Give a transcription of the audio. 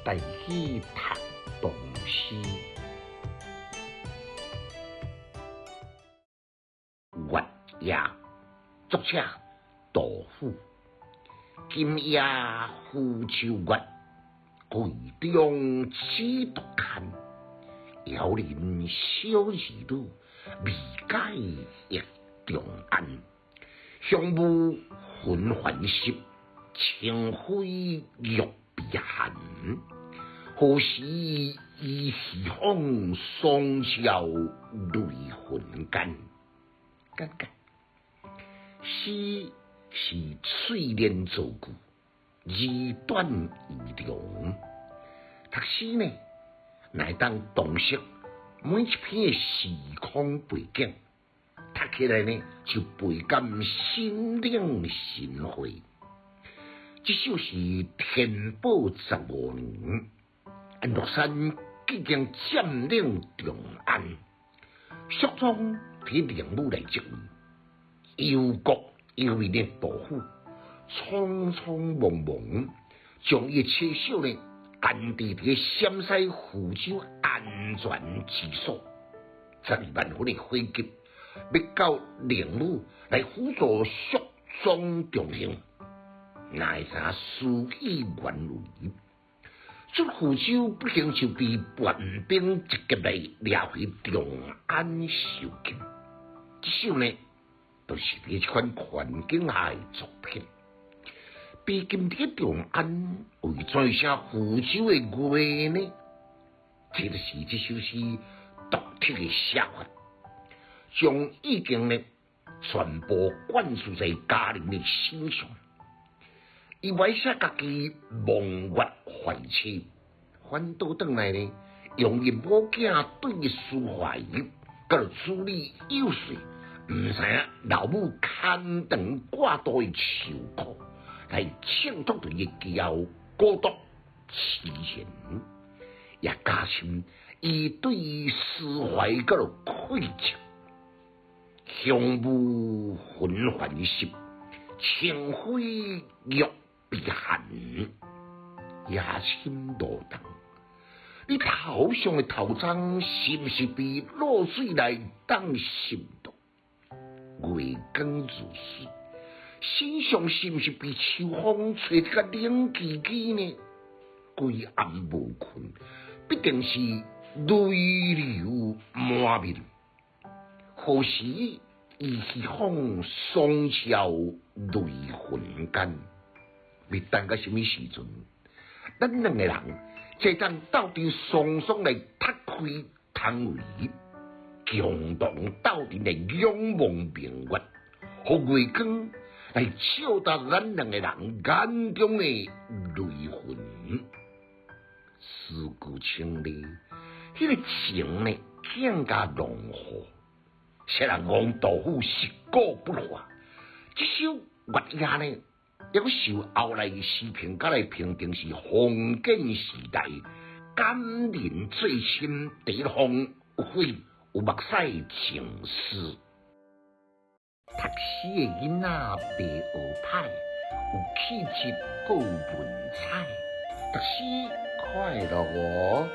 带去读唐诗。月夜，作者杜甫。今夜浮秋月，柜中只独看。遥怜小儿女，未解忆长安。香雾纷繁湿，清辉玉臂寒。何时依稀风霜照泪痕干？诗是淬炼造句，以短易长。读诗呢，乃当洞悉每一篇时空背景，读起来呢就倍感心领神会。这首是天宝15年，安禄山已经占领长安，肃宗提任务来接位，忧国忧民的杜甫，匆匆忙忙将伊车手呢安置在陕西湖州安全之所，12万分的火急，要到任务来辅助肃宗重行，哪会知事与愿违？出湖州不幸就被叛兵一击来掠回长安受禁。这首呢，都是在这款环境下的作品。被禁在长安，为怎写湖州的月呢？这就是这首诗独特的写法，将意境呢全部灌输在家人的身上。伊歪写家己望月怀妻，反倒转来呢，用伊某囝对伊抒怀，佮处理幼岁，唔知影老母牵肠挂肚的愁苦，来衬托着伊骄傲、孤独、痴情，也加深伊对伊思怀佮愧疚。香雾纷繁湿，清辉玉臂寒，夜深路长。你头上的头章是不是被露水来当心度？月光如丝，身上是不是被秋风吹得个冷叽叽呢？规暗无困，必定是泪流满面。何时依稀风霜照泪痕干？要等到什么时阵？咱两个人才当斗阵双双来踢开汤围，共同斗阵来仰望明月，互月光来照达咱两个人眼中的泪痕。思故清丽，迄个情呢更加浓厚。虽然王杜甫实古不化，这首月夜呢，也个受后来诗评家来评定是封建时代感人最深第一封有血有目屎情诗。读诗的囡仔白学派，有气质，够有文采。读诗快乐哦！